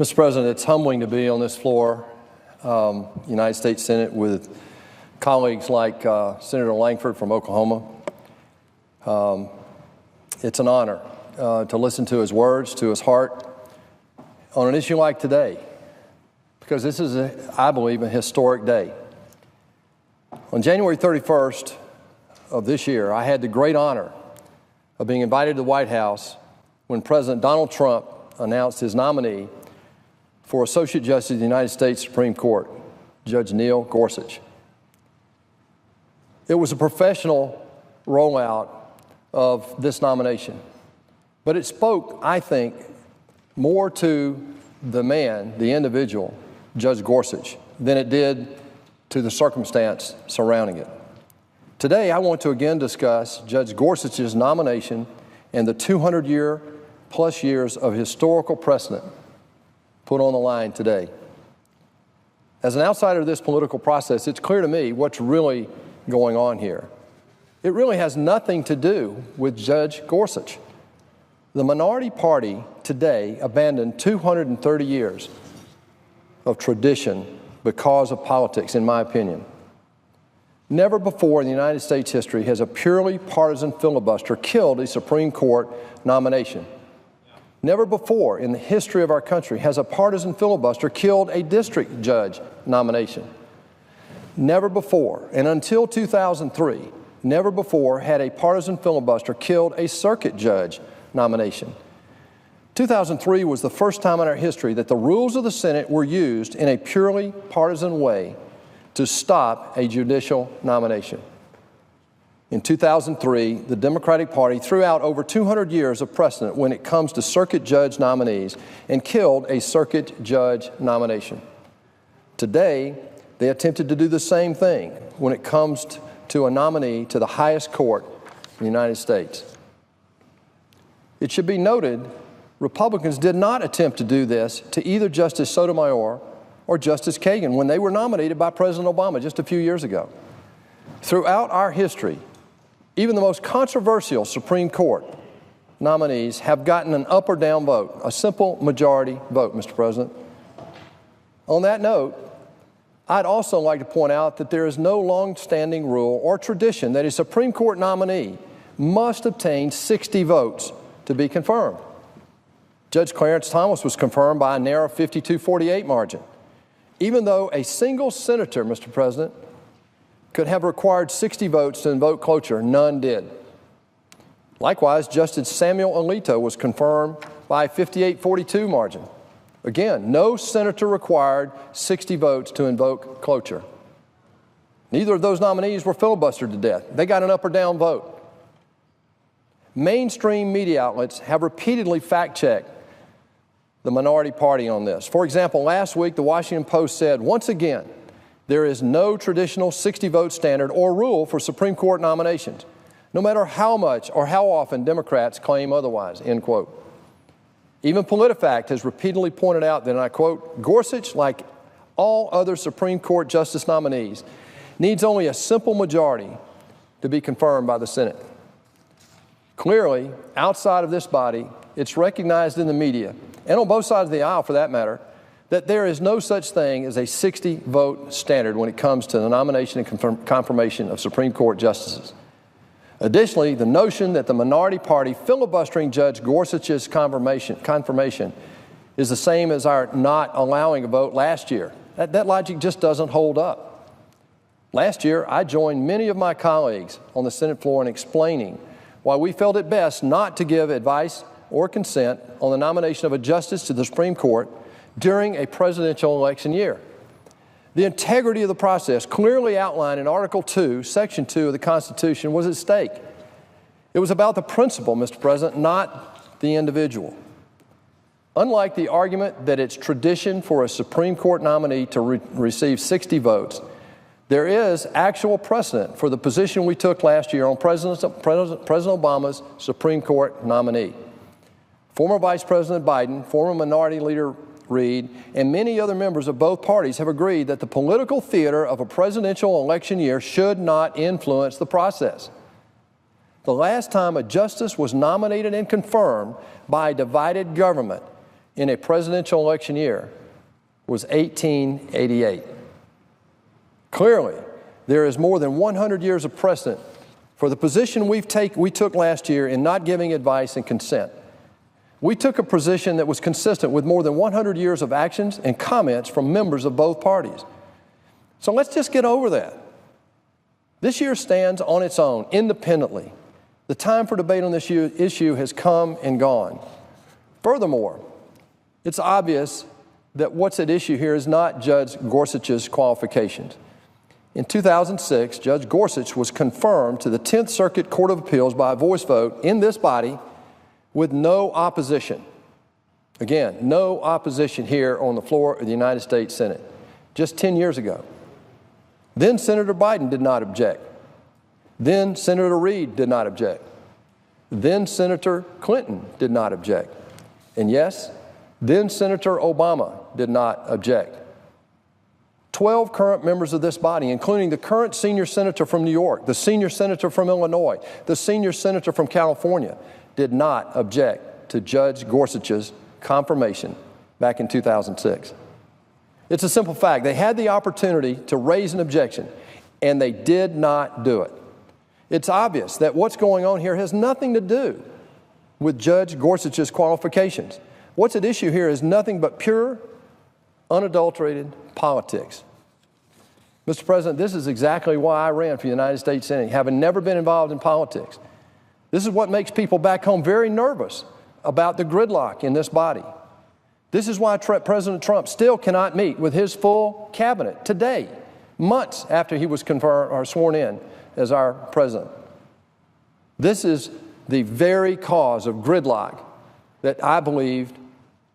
Mr. President, it's humbling to be on this floor, United States Senate, with colleagues like Senator Langford from Oklahoma. It's an honor to listen to his words, to his heart, on an issue like today, because this is, I believe, a historic day. On January 31st of this year, I had the great honor of being invited to the White House when President Donald Trump announced his nominee for Associate Justice of the United States Supreme Court, Judge Neil Gorsuch. It was a professional rollout of this nomination, but it spoke, I think, more to the man, the individual, Judge Gorsuch, than it did to the circumstance surrounding it. Today, I want to again discuss Judge Gorsuch's nomination and the 200-plus years of historical precedent put on the line today. As an outsider of this political process, it's clear to me what's really going on here. It really has nothing to do with Judge Gorsuch. The minority party today abandoned 230 years of tradition because of politics, in my opinion. Never before in the United States history has a purely partisan filibuster killed a Supreme Court nomination. Never before in the history of our country has a partisan filibuster killed a district judge nomination. Never before, and until 2003, never before had a partisan filibuster killed a circuit judge nomination. 2003 was the first time in our history that the rules of the Senate were used in a purely partisan way to stop a judicial nomination. In 2003, the Democratic Party threw out over 200 years of precedent when it comes to circuit judge nominees and killed a circuit judge nomination. Today, they attempted to do the same thing when it comes to a nominee to the highest court in the United States. It should be noted, Republicans did not attempt to do this to either Justice Sotomayor or Justice Kagan when they were nominated by President Obama just a few years ago. Throughout our history, even the most controversial Supreme Court nominees have gotten an up or down vote, a simple majority vote, Mr. President. On that note, I'd also like to point out that there is no long-standing rule or tradition that a Supreme Court nominee must obtain 60 votes to be confirmed. Judge Clarence Thomas was confirmed by a narrow 52-48 margin. Even though a single senator, Mr. President, could have required 60 votes to invoke cloture, none did. Likewise, Justice Samuel Alito was confirmed by a 58-42 margin. Again, no senator required 60 votes to invoke cloture. Neither of those nominees were filibustered to death. They got an up or down vote. Mainstream media outlets have repeatedly fact-checked the minority party on this. For example, last week, the Washington Post said, once again, there is no traditional 60-vote standard or rule for Supreme Court nominations, no matter how much or how often Democrats claim otherwise, end quote. Even PolitiFact has repeatedly pointed out that, and I quote, Gorsuch, like all other Supreme Court justice nominees, needs only a simple majority to be confirmed by the Senate. Clearly, outside of this body, it's recognized in the media, and on both sides of the aisle for that matter, that there is no such thing as a 60-vote standard when it comes to the nomination and confirmation of Supreme Court justices. Additionally, the notion that the minority party filibustering Judge Gorsuch's confirmation is the same as our not allowing a vote last year. That logic just doesn't hold up. Last year, I joined many of my colleagues on the Senate floor in explaining why we felt it best not to give advice or consent on the nomination of a justice to the Supreme Court during a presidential election year. The integrity of the process, clearly outlined in Article 2, Section 2 of the Constitution, was at stake. It was about the principle, Mr. President, not the individual. Unlike the argument that it's tradition for a Supreme Court nominee to receive 60 votes, there is actual precedent for the position we took last year on President Obama's Supreme Court nominee. Former Vice President Biden, former Minority Leader Reid, and many other members of both parties have agreed that the political theater of a presidential election year should not influence the process. The last time a justice was nominated and confirmed by a divided government in a presidential election year was 1888. Clearly, there is more than 100 years of precedent for the position we took last year in not giving advice and consent. We took a position that was consistent with more than 100 years of actions and comments from members of both parties. So let's just get over that. This year stands on its own, independently. The time for debate on this issue has come and gone. Furthermore, it's obvious that what's at issue here is not Judge Gorsuch's qualifications. In 2006, Judge Gorsuch was confirmed to the 10th Circuit Court of Appeals by a voice vote in this body with no opposition. Again, no opposition here on the floor of the United States Senate, just 10 years ago. Then Senator Biden did not object. Then Senator Reid did not object. Then Senator Clinton did not object. And yes, then Senator Obama did not object. 12 current members of this body, including the current senior senator from New York, the senior senator from Illinois, the senior senator from California, did not object to Judge Gorsuch's confirmation back in 2006. It's a simple fact. They had the opportunity to raise an objection, and they did not do it. It's obvious that what's going on here has nothing to do with Judge Gorsuch's qualifications. What's at issue here is nothing but pure, unadulterated politics. Mr. President, this is exactly why I ran for the United States Senate, having never been involved in politics. This is what makes people back home very nervous about the gridlock in this body. This is why President Trump still cannot meet with his full cabinet today, months after he was confirmed or sworn in as our president. This is the very cause of gridlock that I believe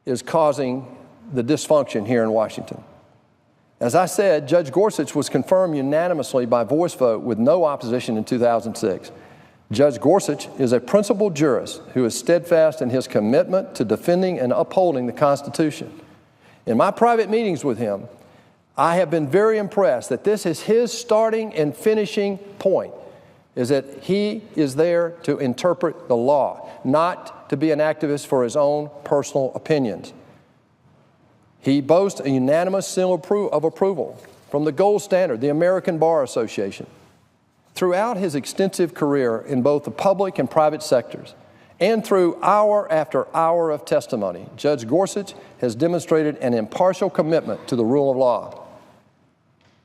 is causing the dysfunction here in Washington. As I said, Judge Gorsuch was confirmed unanimously by voice vote with no opposition in 2006. Judge Gorsuch is a principled jurist who is steadfast in his commitment to defending and upholding the Constitution. In my private meetings with him, I have been very impressed that this is his starting and finishing point, is that he is there to interpret the law, not to be an activist for his own personal opinions. He boasts a unanimous seal of approval from the gold standard, the American Bar Association. Throughout his extensive career in both the public and private sectors, and through hour after hour of testimony, Judge Gorsuch has demonstrated an impartial commitment to the rule of law.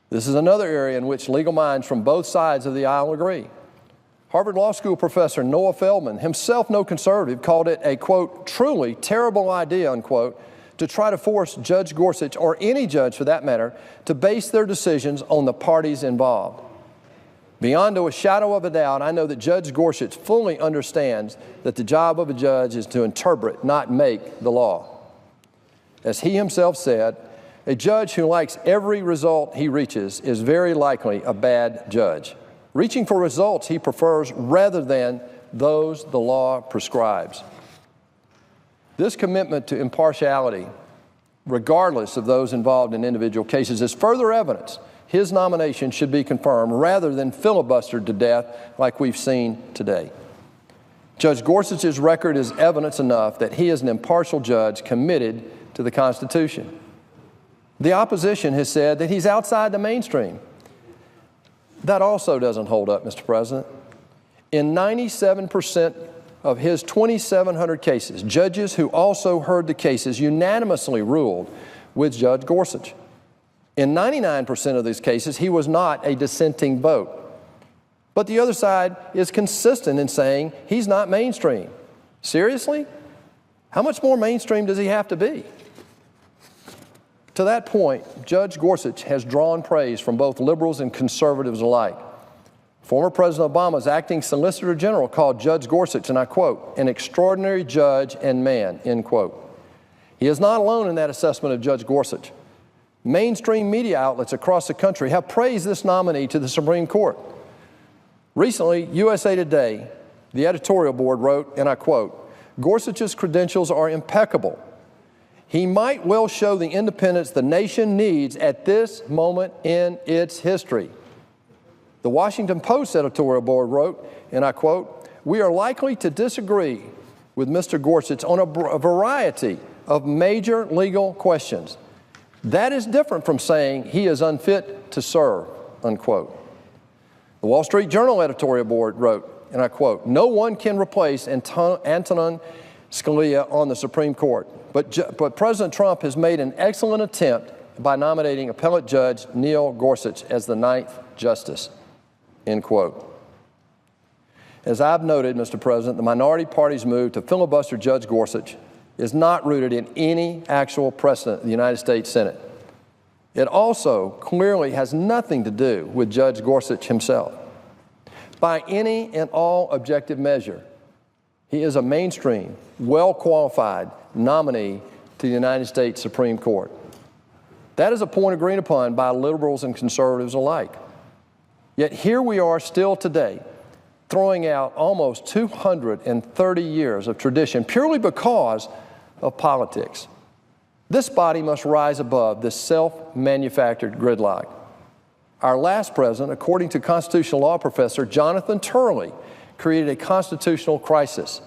This is another area in which legal minds from both sides of the aisle agree. Harvard Law School professor Noah Feldman, himself no conservative, called it a, quote, truly terrible idea, unquote, to try to force Judge Gorsuch, or any judge for that matter, to base their decisions on the parties involved. Beyond a shadow of a doubt, I know that Judge Gorsuch fully understands that the job of a judge is to interpret, not make the law. As he himself said, a judge who likes every result he reaches is very likely a bad judge, reaching for results he prefers rather than those the law prescribes. This commitment to impartiality, regardless of those involved in individual cases, is further evidence his nomination should be confirmed rather than filibustered to death like we've seen today. Judge Gorsuch's record is evidence enough that he is an impartial judge committed to the Constitution. The opposition has said that he's outside the mainstream. That also doesn't hold up, Mr. President. In 97% of his 2,700 cases, judges who also heard the cases unanimously ruled with Judge Gorsuch. In 99% of these cases, he was not a dissenting vote. But the other side is consistent in saying he's not mainstream. Seriously? How much more mainstream does he have to be? To that point, Judge Gorsuch has drawn praise from both liberals and conservatives alike. Former President Obama's acting Solicitor General called Judge Gorsuch, and I quote, an extraordinary judge and man, end quote. He is not alone in that assessment of Judge Gorsuch. Mainstream media outlets across the country have praised this nominee to the Supreme Court. Recently, USA Today, the editorial board wrote, and I quote, Gorsuch's credentials are impeccable. He might well show the independence the nation needs at this moment in its history. The Washington Post editorial board wrote, and I quote, we are likely to disagree with Mr. Gorsuch on a variety of major legal questions. That is different from saying he is unfit to serve, unquote. The Wall Street Journal editorial board wrote, and I quote, "No one can replace Antonin Scalia on the Supreme Court, but President Trump has made an excellent attempt by nominating appellate judge Neil Gorsuch as the 9th justice," end quote. As I've noted, Mr. President, the minority party's move to filibuster Judge Gorsuch is not rooted in any actual precedent in the United States Senate. It also clearly has nothing to do with Judge Gorsuch himself. By any and all objective measure, he is a mainstream, well-qualified nominee to the United States Supreme Court. That is a point agreed upon by liberals and conservatives alike. Yet here we are still today, throwing out almost 230 years of tradition purely because of politics. This body must rise above this self-manufactured gridlock. Our last president, according to constitutional law professor Jonathan Turley, created a constitutional crisis.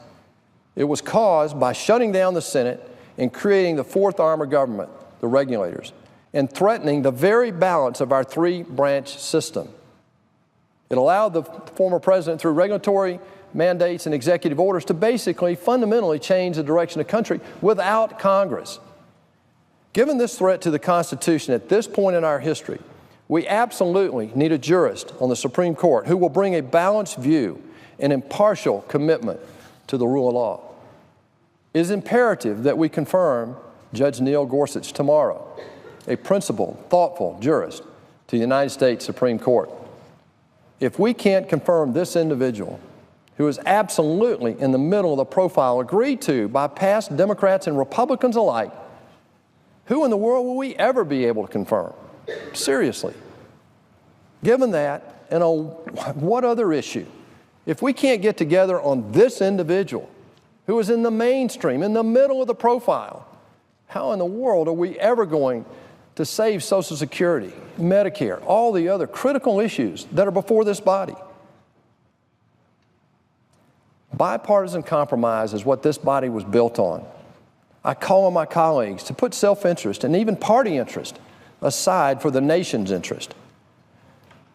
It was caused by shutting down the Senate and creating the fourth arm of government, the regulators, and threatening the very balance of our three-branch system. It allowed the former president, through regulatory mandates and executive orders, to basically fundamentally change the direction of the country without Congress. Given this threat to the Constitution at this point in our history, we absolutely need a jurist on the Supreme Court who will bring a balanced view and impartial commitment to the rule of law. It is imperative that we confirm Judge Neil Gorsuch tomorrow, a principled, thoughtful jurist to the United States Supreme Court. If we can't confirm this individual, who is absolutely in the middle of the profile agreed to by past Democrats and Republicans alike, who in the world will we ever be able to confirm? Seriously. Given that, and on what other issue, if we can't get together on this individual who is in the mainstream, in the middle of the profile, how in the world are we ever going to save Social Security, Medicare, all the other critical issues that are before this body? Bipartisan compromise is what this body was built on. I call on my colleagues to put self-interest and even party interest aside for the nation's interest.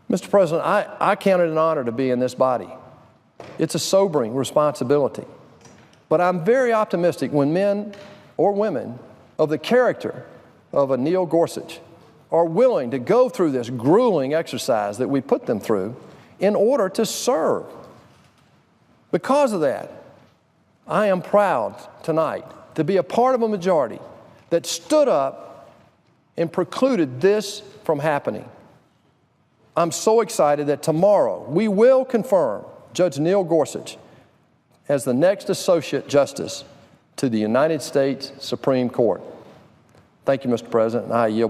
Mr. President, I count it an honor to be in this body. It's a sobering responsibility. But I'm very optimistic when men or women of the character of a Neil Gorsuch are willing to go through this grueling exercise that we put them through in order to serve. Because of that, I am proud tonight to be a part of a majority that stood up and precluded this from happening. I'm so excited that tomorrow we will confirm Judge Neil Gorsuch as the next Associate Justice to the United States Supreme Court. Thank you, Mr. President, and I yield back.